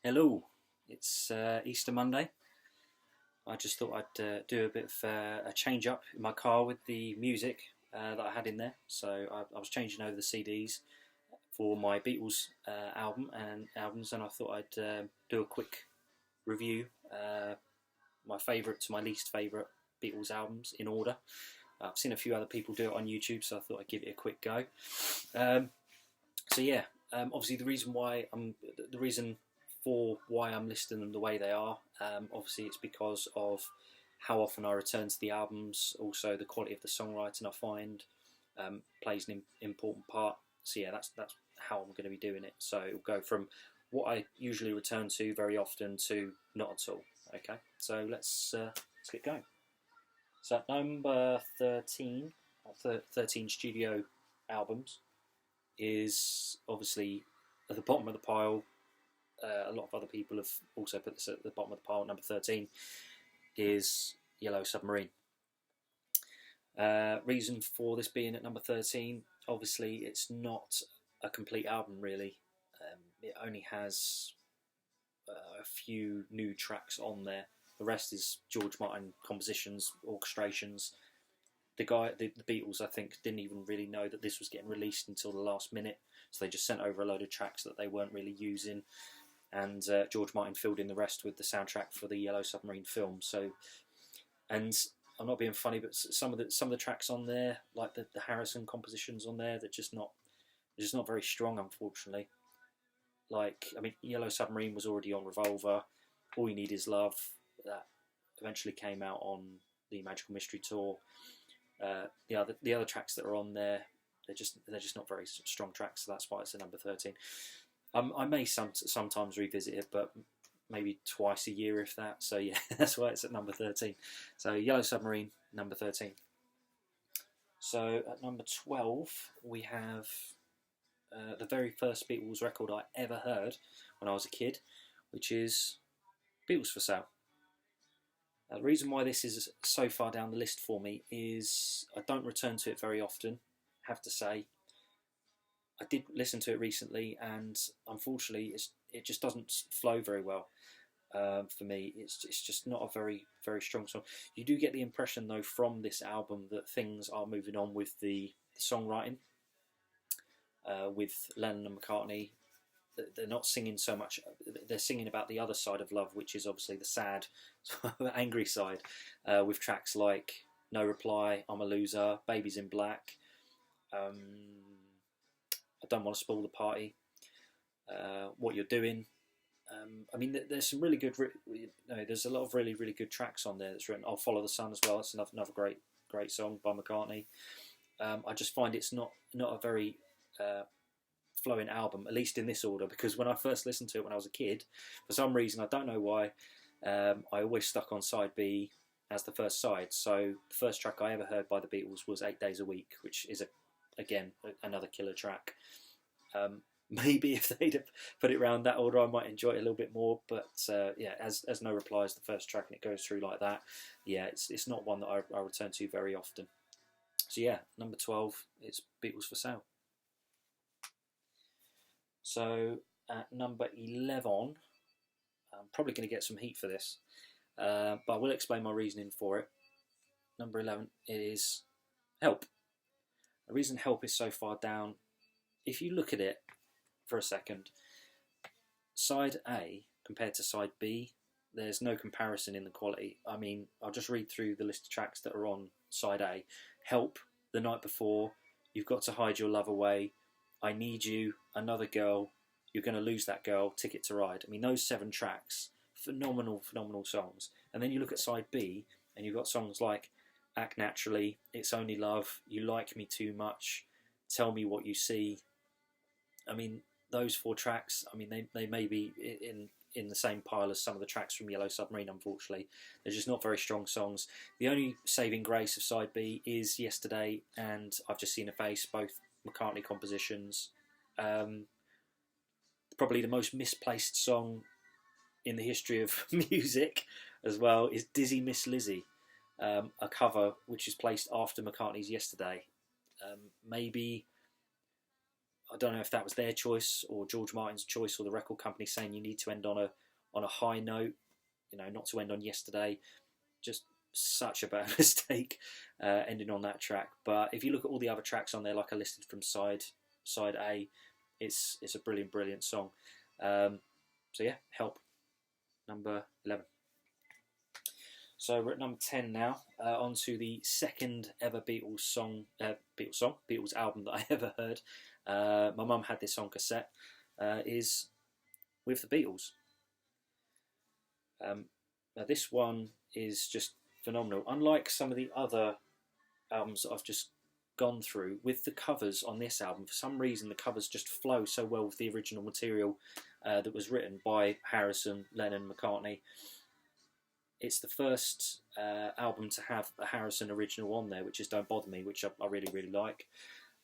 Hello, it's Easter Monday. I just thought I'd do a bit of a change up in my car with the music that I had in there. So I was changing over the CDs for my Beatles albums, and I thought I'd do a quick review, my favourite to my least favourite Beatles albums in order. I've seen a few other people do it on YouTube, so I thought I'd give it a quick go. Obviously the reason for why I'm listing them the way they are, obviously it's because of how often I return to the albums. Also, the quality of the songwriting I find plays an important part. So yeah, that's how I'm going to be doing it. So it'll go from what I usually return to very often to not at all. Okay, so let's get going. So at number 13, 13 studio albums is obviously at the bottom of the pile. A lot of other people have also put this at the bottom of the pile. Number 13 is Yellow Submarine. Reason for this being at number 13, obviously it's not a complete album really. It only has a few new tracks on there. The rest is George Martin compositions, orchestrations. The Beatles, I think, didn't even really know that this was getting released until the last minute, so they just sent over a load of tracks that they weren't really using, and George Martin filled in the rest with the soundtrack for the Yellow Submarine film. So, and I'm not being funny, but some of the tracks on there, like the Harrison compositions on there, they're just not very strong, unfortunately. Like, I mean, Yellow Submarine was already on Revolver. All You Need Is Love, that eventually came out on the Magical Mystery Tour. The other tracks that are on there, they're just not very strong tracks, so that's why it's at number 13. I may sometimes revisit it, but maybe twice a year, if that. So yeah, that's why it's at number 13. So Yellow Submarine, number 13. So at number 12, we have the very first Beatles record I ever heard when I was a kid, which is Beatles for Sale. The reason why this is so far down the list for me is I don't return to it very often, I have to say. I did listen to it recently, and unfortunately it just doesn't flow very well for me. It's just not a very, very strong song. You do get the impression, though, from this album that things are moving on with the songwriting, with Lennon and McCartney. They're not singing so much. They're singing about the other side of love, which is obviously the sad, angry side, with tracks like No Reply, I'm a Loser, Babies in Black, I Don't Want to Spoil the Party, What You're Doing. I mean, there's some really good. There's a lot of really, really good tracks on there that's written. I'll Follow the Sun as well. That's another great song by McCartney. I just find it's not a very flowing album, at least in this order, because when I first listened to it when I was a kid, for some reason, I don't know why, I always stuck on side B as the first side. So the first track I ever heard by the Beatles was 8 Days a Week, which is again another killer track. Maybe if they'd have put it around that order, I might enjoy it a little bit more. But yeah, as No Reply is the first track and it goes through like that, yeah, it's not one that I return to very often. So yeah, number 12, it's Beatles for Sale. So at number 11, I'm probably going to get some heat for this, but I will explain my reasoning for it. Number 11 is Help. The reason Help is so far down, if you look at it for a second, side A compared to side B, there's no comparison in the quality. I mean, I'll just read through the list of tracks that are on side A. Help, The Night Before, You've Got to Hide Your Love Away, I Need You, Another Girl, You're Gonna Lose That Girl, Ticket to Ride. I mean, those 7 tracks, phenomenal songs. And then you look at side B, and you've got songs like Act Naturally, It's Only Love, You Like Me Too Much, Tell Me What You See. I mean, those 4 tracks, I mean, they may be in the same pile as some of the tracks from Yellow Submarine, unfortunately. They're just not very strong songs. The only saving grace of side B is Yesterday and I've Just Seen a Face, both McCartney compositions. Probably the most misplaced song in the history of music as well is Dizzy Miss Lizzie, a cover which is placed after McCartney's Yesterday. Maybe I don't know if that was their choice or George Martin's choice or the record company saying you need to end on a high note, not to end on Yesterday. Just such a bad mistake ending on that track. But if you look at all the other tracks on there, like I listed from side A, it's a brilliant song. So yeah, Help, number 11. So we're at number 10 now. On to the second ever Beatles album that I ever heard. My mum had this on cassette. Is With the Beatles. Now this one is just phenomenal. Unlike some of the other albums that I've just gone through, with the covers on this album, for some reason the covers just flow so well with the original material that was written by Harrison, Lennon, McCartney. It's the first album to have a Harrison original on there, which is Don't Bother Me, which I really like.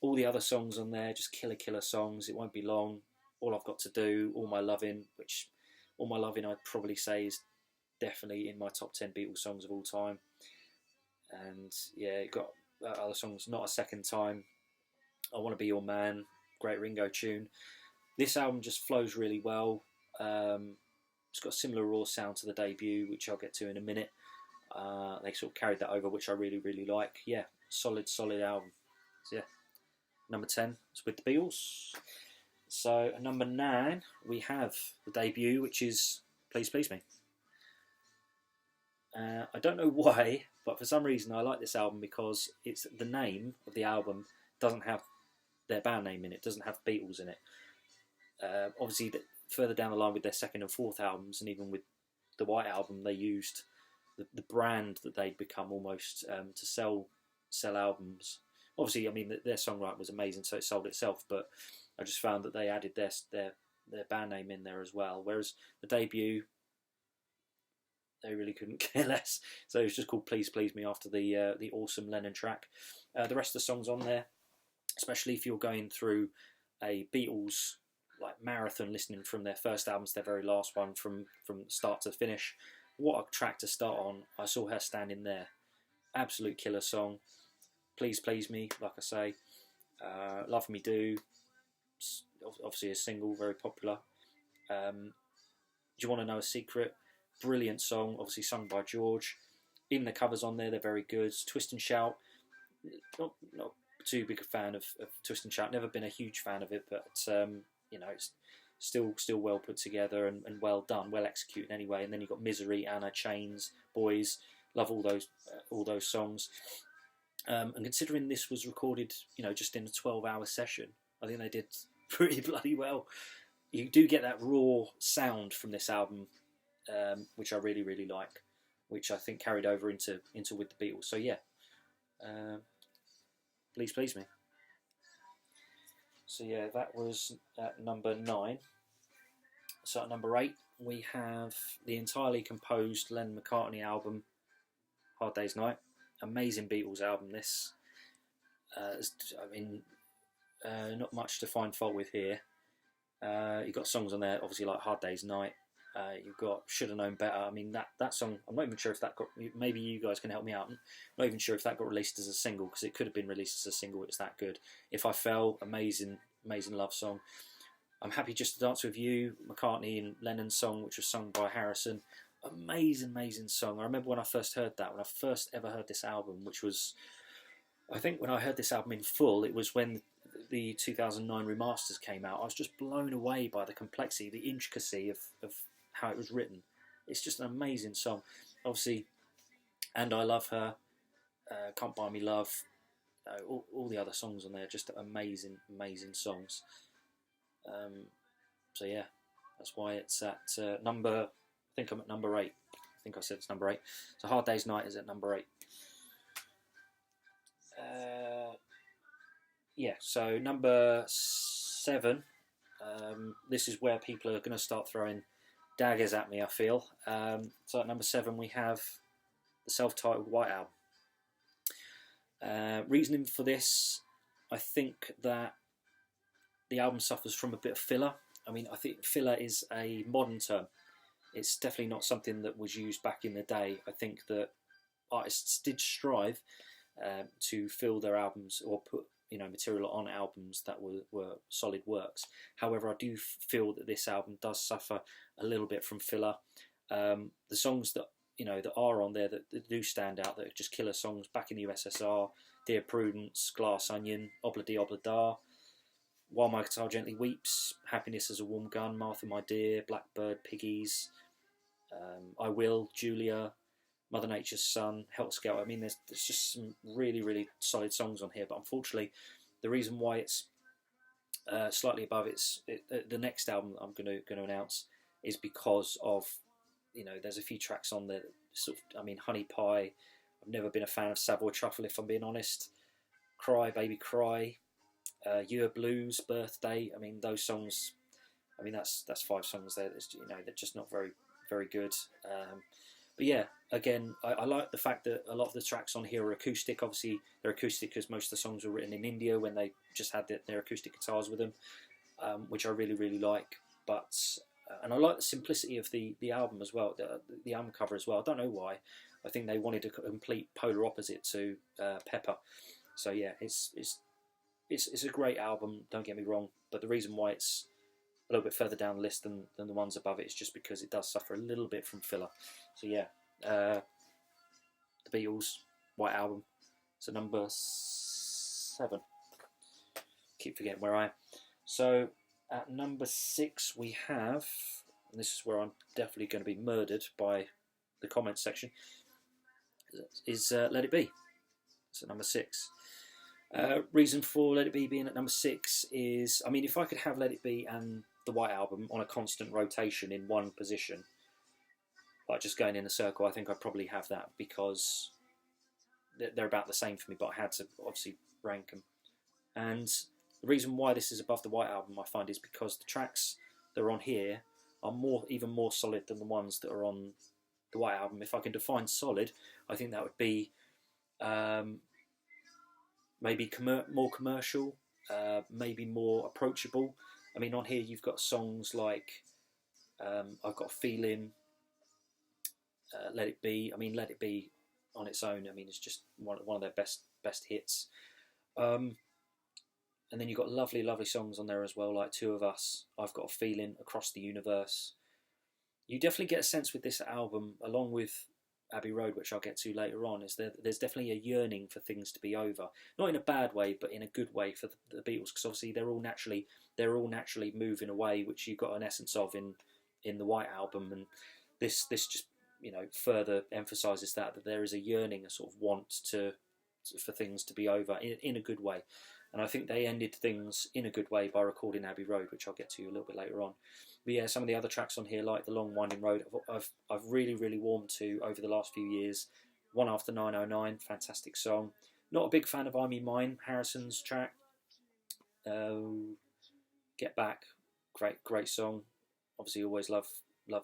All the other songs on there, just killer songs. It Won't Be Long, All I've Got to Do, All My Lovin', which All My Lovin' I'd probably say is definitely in my top 10 Beatles songs of all time. And yeah, it got other songs, Not a Second Time, I Want to Be Your Man, great Ringo tune. This album just flows really well. It's got a similar raw sound to the debut, which I'll get to in a minute. They sort of carried that over, which I really like. Yeah, solid album. So yeah, number 10 is With the Beatles. So at number 9 we have the debut, which is Please Please Me. I don't know why, but for some reason I like this album because it's the name of the album doesn't have their band name in it, doesn't have Beatles in it. Obviously, further down the line with their second and fourth albums, and even with the White Album, they used the brand that they'd become almost to sell albums. Obviously, I mean, their songwriting was amazing, so it sold itself, but I just found that they added their band name in there as well. Whereas the debut, they really couldn't care less. So it was just called Please Please Me after the awesome Lennon track. The rest of the songs on there, especially if you're going through a Beatles marathon, listening from their first album to their very last one, from start to finish, what a track to start on. I Saw Her Standing There, absolute killer song. Please Please Me, like I say. Love Me Do, obviously a single, very popular. Do You Want to Know a Secret, brilliant song, obviously sung by George. Even the covers on there, they're very good. Twist and Shout, not too big a fan of Twist and Shout, never been a huge fan of it, but it's still well put together and well done, well executed anyway. And then you've got Misery, Anna, Chains, Boys, love all those songs. And considering this was recorded, just in a 12-hour session, I think they did pretty bloody well. You do get that raw sound from this album, which I really like, which I think carried over into With the Beatles. So yeah, Please Please Me. So yeah, that was at number 9. So at number 8 we have the entirely composed Lennon McCartney album, Hard Day's Night. Amazing Beatles album this. Not much to find fault with here. You've got songs on there, obviously, like Hard Day's Night. You've got Should Have Known Better. I mean, that song, I'm not even sure if that got, maybe you guys can help me out. I'm not even sure if that got released as a single, because it could have been released as a single. It's that good. If I Fell, amazing love song. I'm Happy Just to Dance With You, McCartney and Lennon's song, which was sung by Harrison. Amazing song. I remember when I first heard that, when I first ever heard this album, which was, I think when I heard this album in full, it was when the 2009 remasters came out. I was just blown away by the complexity, the intricacy of how it was written. It's just an amazing song. Obviously, And I Love Her, Can't Buy Me Love, all the other songs on there, just amazing songs. So yeah, that's why it's at number, I think I'm at number 8. I think I said it's number 8. So Hard Day's Night is at number 8. Yeah, so number 7. This is where people are going to start throwing daggers at me, I feel. So at number 7 we have the self-titled White Album. Reasoning for this, I think that the album suffers from a bit of filler. I mean, I think filler is a modern term. It's definitely not something that was used back in the day. I think that artists did strive to fill their albums, or put material on albums that were solid works. However, I do feel that this album does suffer a little bit from filler. The songs that that are on there that do stand out, that are just killer songs: Back in the USSR, Dear Prudence, Glass Onion, Obla Di Obla Da, While My Guitar Gently Weeps, Happiness as a Warm Gun, Martha My Dear, Blackbird, Piggies, I Will, Julia, Mother Nature's Son, Helter Skelter. I mean, there's just some really, really solid songs on here, but unfortunately, the reason why it's slightly above the next album that I'm going to announce is because of, there's a few tracks on there that Honey Pie. I've never been a fan of Savoy Truffle, if I'm being honest. Cry Baby Cry, Your Blues, Birthday. I mean, those songs. I mean, that's 5 songs there. They're just not very, very good. But yeah, again, I like the fact that a lot of the tracks on here are acoustic. Obviously, they're acoustic because most of the songs were written in India when they just had their acoustic guitars with them, which I really, really like. But and I like the simplicity of the album as well, the album cover as well. I don't know why. I think they wanted a complete polar opposite to Pepper. So yeah, it's a great album. Don't get me wrong, but the reason why it's a little bit further down the list than the ones above it is just because it does suffer a little bit from filler. So yeah, the Beatles White Album. So number 7. Keep forgetting where I am. So at number 6 we have, and this is where I'm definitely going to be murdered by the comments section, is Let It Be. So number 6. Reason for Let It Be being at number 6 is, I mean, if I could have Let It Be and the White Album on a constant rotation in one position, like just going in a circle, I think I'd probably have that, because they're about the same for me, but I had to obviously rank them. And the reason why this is above the White Album, I find, is because the tracks that are on here are even more solid than the ones that are on the White Album. If I can define solid, I think that would be maybe more commercial, maybe more approachable. I mean, on here you've got songs like I've Got a Feeling, Let It Be. I mean, Let It Be on its own, I mean, it's just one of their best hits. And then you've got lovely, lovely songs on there as well, like Two of Us, I've Got a Feeling, Across the Universe. You definitely get a sense with this album, along with Abbey Road, which I'll get to later on, is there's definitely a yearning for things to be over. Not in a bad way, but in a good way for the Beatles, because obviously they're all naturally moving away, which you got an essence of in the White Album, and this just further emphasises that there is a yearning, a sort of want for things to be over in a good way. And I think they ended things in a good way by recording Abbey Road, which I'll get to a little bit later on. But yeah, some of the other tracks on here, like The Long Winding Road, I've really, really warmed to over the last few years. One After 909, fantastic song. Not a big fan of I Me Mine, Harrison's track. Get Back, great song. Obviously, always love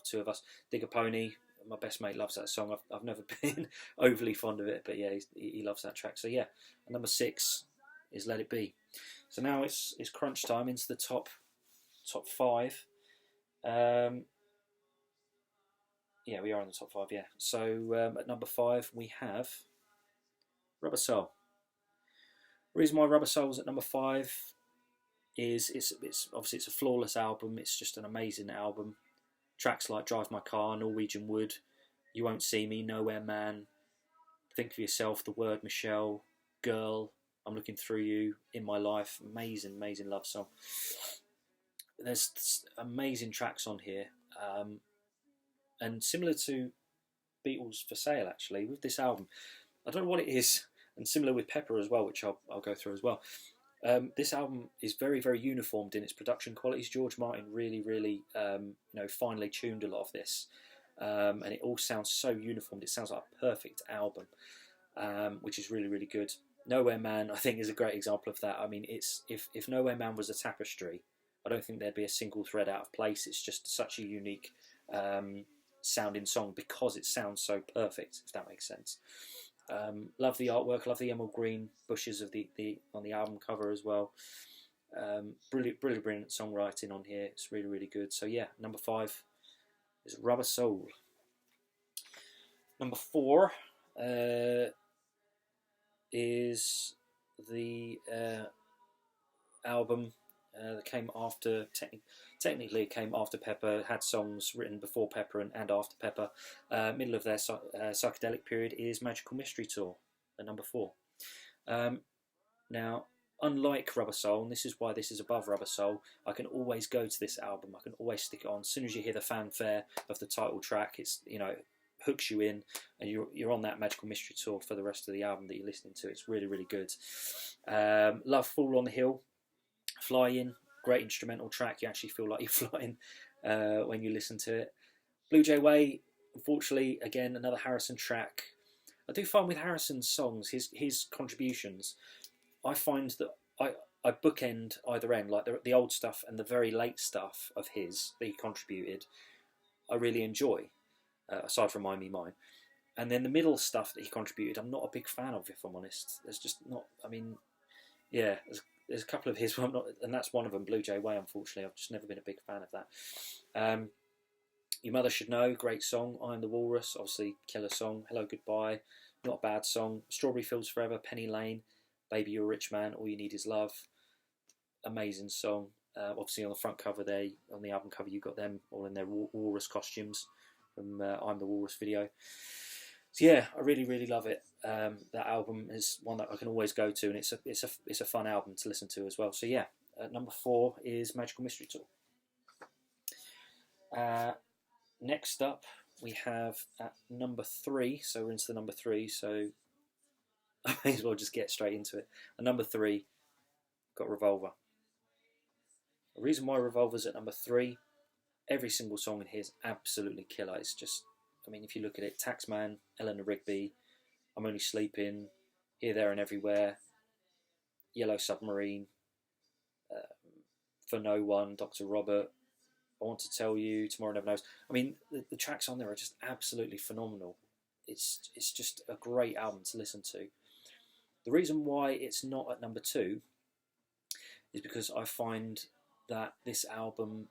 Two of Us. Dig a Pony, my best mate loves that song. I've never been overly fond of it, but yeah, he loves that track. So yeah, number 6 is Let It Be. So now it's crunch time into the top 5. Yeah, we are in the top 5. Yeah. So at number 5 we have Rubber Soul. The reason why Rubber Soul's at number 5 is it's obviously it's a flawless album. It's just an amazing album. Tracks like Drive My Car, Norwegian Wood, You Won't See Me, Nowhere Man, Think of Yourself, The Word, Michelle, Girl, I'm Looking Through You, In My Life. Amazing love song. There's amazing tracks on here, and similar to Beatles for Sale, actually, with this album, I don't know what it is, and similar with Pepper as well, which I'll go through as well. This album is very, very uniformed in its production qualities. George Martin really finely tuned a lot of this, and it all sounds so uniformed. It sounds like a perfect album, which is really, really good. Nowhere Man, I think, is a great example of that. I mean, it's if Nowhere Man was a tapestry, I don't think there'd be a single thread out of place. It's just such a unique sounding song because it sounds so perfect, if that makes sense. Love the artwork, love the emerald green bushes of the on the album cover as well. Brilliant songwriting on here. It's really, really good. So yeah, number 5 is Rubber Soul. Number 4 is the album that came after. Technically, it came after Pepper. Had songs written before Pepper and after Pepper. Middle of their psychedelic period is Magical Mystery Tour, at number 4. Now, unlike Rubber Soul, and this is why this is above Rubber Soul, I can always go to this album. I can always stick it on. As soon as you hear the fanfare of the title track, it's, you know, hooks you in, and you're on that Magical Mystery Tour for the rest of the album that you're listening to. It's really, really good. Love Fall on the Hill, Fly In, great instrumental track. You actually feel like you're flying when you listen to it. Blue Jay Way, unfortunately, again, another Harrison track. I do find with Harrison's songs, his contributions, I find that I bookend either end, like the old stuff and the very late stuff of his that he contributed, I really enjoy, aside from Miami Mine. And then the middle stuff that he contributed, I'm not a big fan of, if I'm honest. There's just not, I mean, yeah, there's a couple of his, I'm not, and that's one of them, Blue Jay Way, unfortunately. I've just never been a big fan of that. Your Mother Should Know, great song. I Am the Walrus, obviously, killer song. Hello, Goodbye, not a bad song. Strawberry Fields Forever, Penny Lane, Baby You're a Rich Man, All You Need Is Love, amazing song. Obviously on the front cover there, on the album cover, you got them all in their walrus costumes from I'm the Walrus video. So yeah, I really, really love it. That album is one that I can always go to, and it's a fun album to listen to as well. So yeah, number 4 is Magical Mystery Tour. Next up, we have at number 3. So we're into the number 3. So I may as well just get straight into it. At number 3, got Revolver. The reason why Revolver's at number 3, every single song in here is absolutely killer. It's just, I mean, if you look at it, Taxman, Eleanor Rigby, I'm Only Sleeping, Here, There and Everywhere, Yellow Submarine, For No One, Dr. Robert, I Want to Tell You, Tomorrow Never Knows. I mean, the tracks on there are just absolutely phenomenal. It's just a great album to listen to. The reason why it's not at number 2 is because I find that this album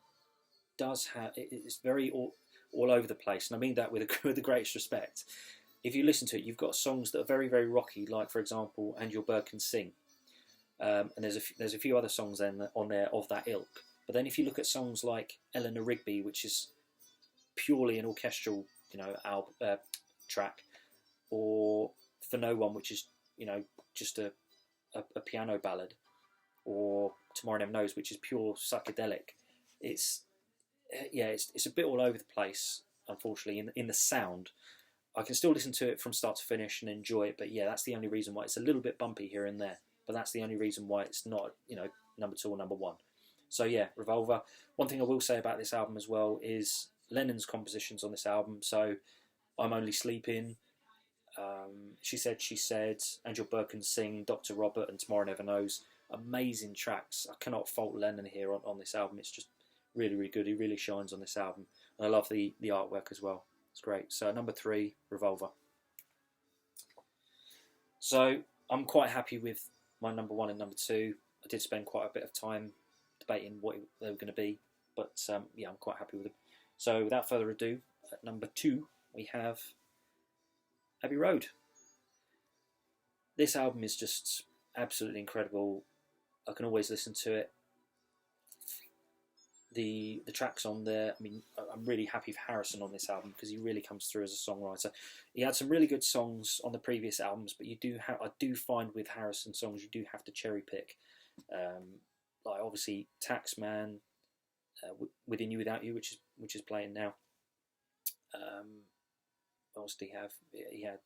does have, it's very all over the place, and I mean that with the greatest respect. If you listen to it, you've got songs that are very, very rocky, like for example, And Your Bird Can Sing, and there's a few other songs then on there of that ilk. But then if you look at songs like Eleanor Rigby, which is purely an orchestral, you know, track, or For No One, which is, you know, just a piano ballad, or Tomorrow Never Knows, which is pure psychedelic. It's a bit all over the place, unfortunately, in the sound. I can still listen to it from start to finish and enjoy it, but yeah, that's the only reason why it's a little bit bumpy here and there. But that's the only reason why it's not, you know, number 2 or number 1. So yeah, Revolver. One thing I will say about this album as well is Lennon's compositions on this album. So I'm Only Sleeping, She Said, And Your Bird Can Sing, Dr. Robert and Tomorrow Never Knows. Amazing tracks. I cannot fault Lennon here on this album. It's just really, really good. He really shines on this album. And I love the artwork as well. It's great. So number 3, Revolver. So I'm quite happy with my number 1 and number 2. I did spend quite a bit of time debating what they were going to be, but yeah, I'm quite happy with them. So without further ado, at number 2 we have Abbey Road. This album is just absolutely incredible. I can always listen to it. The tracks on there, I mean, I'm really happy for Harrison on this album because he really comes through as a songwriter. He had some really good songs on the previous albums, but I do find with Harrison songs you do have to cherry pick. Like obviously Taxman, Within You Without You, which is playing now. What else did he have? He had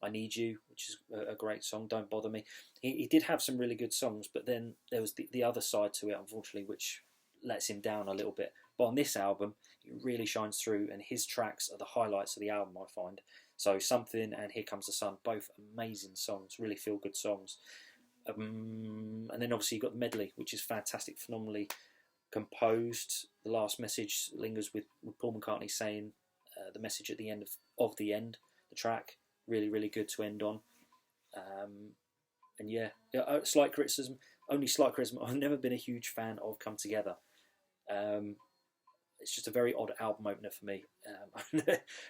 I Need You, which is a great song. Don't Bother Me. He did have some really good songs, but then there was the other side to it, unfortunately, which lets him down a little bit. But on this album, he really shines through, and his tracks are the highlights of the album, I find. So Something and Here Comes the Sun, both amazing songs, really feel good songs. And then obviously you've got the medley, which is fantastic, phenomenally composed. The last message lingers with Paul McCartney saying the message at the end of the track. Really, really good to end on. And yeah, slight criticism, only slight criticism. I've never been a huge fan of Come Together. It's just a very odd album opener for me.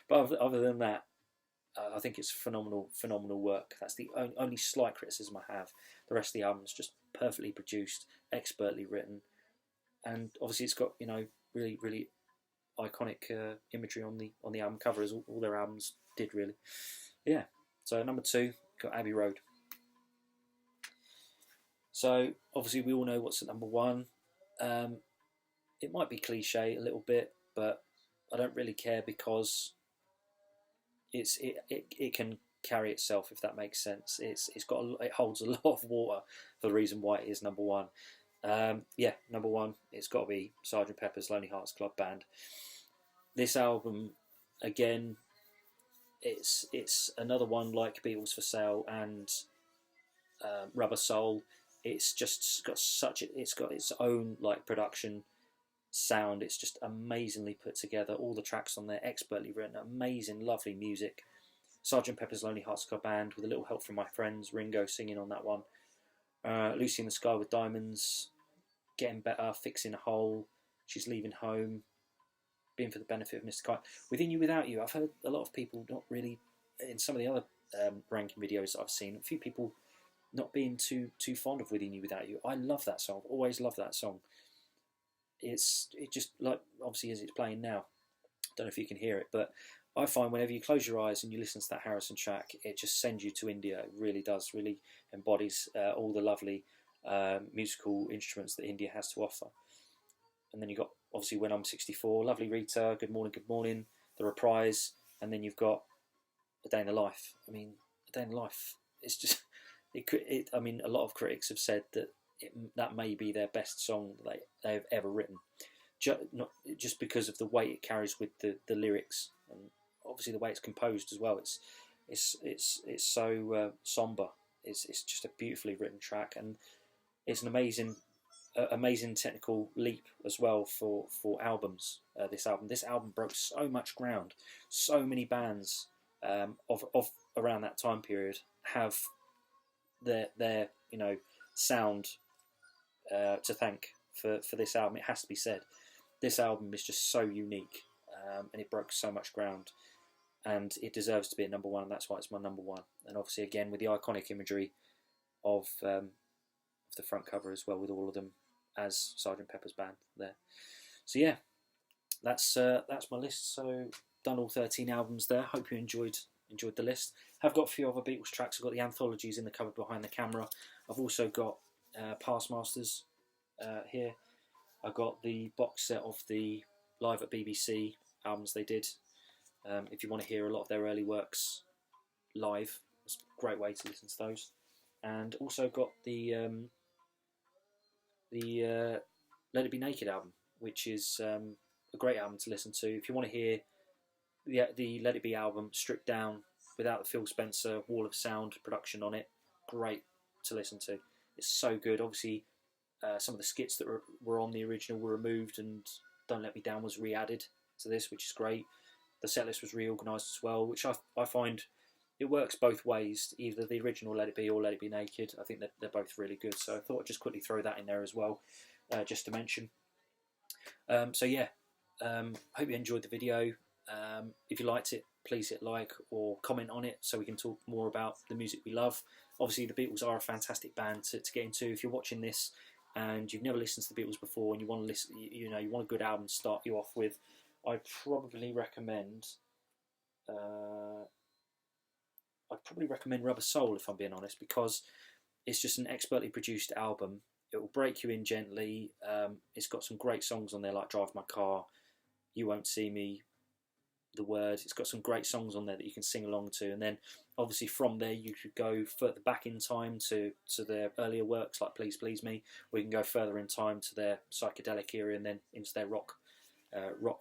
But other than that, I think it's phenomenal work. That's the only slight criticism I have. The rest of the album is just perfectly produced, expertly written, and obviously it's got really iconic imagery on the album cover, as all their albums did really. Yeah. So number 2, got Abbey Road. So obviously we all know what's at number 1. It might be cliche a little bit, but I don't really care because it can carry itself, if that makes sense. It holds a lot of water for the reason why it is number 1. Number 1, it's got to be Sgt. Pepper's Lonely Hearts Club Band. This album, again, it's another one like Beatles for Sale and Rubber Soul. It's got its own like production sound. It's just amazingly put together. All the tracks on there, expertly written, amazing, lovely music. Sgt. Pepper's Lonely Hearts Club Band with a little help from my friends, Ringo singing on that one. Lucy in the Sky with Diamonds, Getting Better, Fixing a Hole, She's Leaving Home, Being for the Benefit of Mr. Kite. Within You Without You, I've heard a lot of people not really, in some of the other ranking videos that I've seen, a few people not being too fond of Within You Without You. I love that song, always love that song. It just, like, obviously as it's playing now, don't know if you can hear it, but I find whenever you close your eyes and you listen to that Harrison track, it just sends you to India. It really does, really embodies all the lovely musical instruments that India has to offer. And then you've got, obviously, When I'm 64, Lovely Rita, Good Morning, The Reprise, and then you've got A Day in the Life. I mean, A Day in the Life, it's just, I mean, a lot of critics have said that that may be their best song they've ever written. Not just because of the weight it carries with the lyrics, and obviously the way it's composed as well. It's so somber. It's just a beautifully written track, and it's an amazing technical leap as well for albums. This album broke so much ground. So many bands of around that time period have their sound to thank for this album. It has to be said. This album is just so unique, and it broke so much ground, and it deserves to be at number 1, and that's why it's my number 1. And obviously, again, with the iconic imagery of the front cover as well, with all of them as Sgt. Pepper's Band there. So yeah, that's my list. So done all 13 albums there. Hope you enjoyed the list. I've got a few other Beatles tracks. I've got the anthologies in the cupboard behind the camera. I've also got Past Masters here. I got the box set of the Live at BBC albums they did. If you want to hear a lot of their early works live, it's a great way to listen to those. And also got the Let It Be Naked album, which is a great album to listen to. If you want to hear the Let It Be album stripped down without the Phil Spencer Wall of Sound production on it, great to listen to. It's so good. Obviously, some of the skits that were on the original were removed, and Don't Let Me Down was re-added to this, which is great. The setlist was reorganised as well, which I find it works both ways, either the original Let It Be or Let It Be Naked. I think that they're both really good, so I thought I'd just quickly throw that in there as well, just to mention. So yeah, hope you enjoyed the video. If you liked it, please hit like or comment on it so we can talk more about the music we love. Obviously, the Beatles are a fantastic band to get into. If you're watching this and you've never listened to the Beatles before and you want to listen, you want a good album to start you off with, I'd probably recommend Rubber Soul, if I'm being honest, because it's just an expertly produced album. It will break you in gently. It's got some great songs on there like Drive My Car, You Won't See Me, The Word. It's got some great songs on there that you can sing along to, and then obviously from there you could go further back in time to their earlier works like Please Please Me, or you can go further in time to their psychedelic era and then into their rock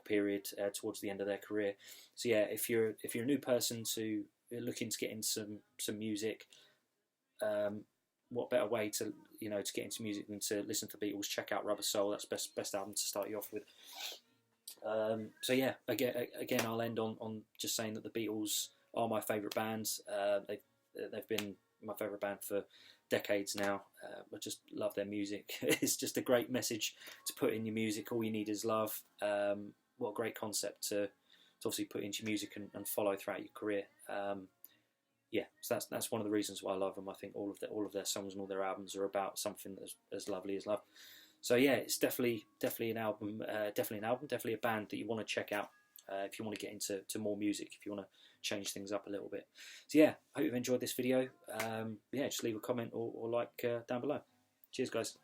period towards the end of their career. So yeah, if you're a new person looking to get into some music, what better way to get into music than to listen to the Beatles? Check out Rubber Soul. That's best album to start you off with. So yeah, again, I'll end on just saying that the Beatles are my favourite band. They've been my favourite band for decades now. I just love their music. It's just a great message to put in your music. All you need is love. What a great concept to to obviously put into music and follow throughout your career. Yeah, so that's one of the reasons why I love them. I think all of their songs and all their albums are about something that's as lovely as love. So yeah, it's definitely an album, definitely a band that you want to check out if you want to get into more music, if you want to change things up a little bit. So yeah, I hope you've enjoyed this video. Yeah, just leave a comment or like down below. Cheers, guys.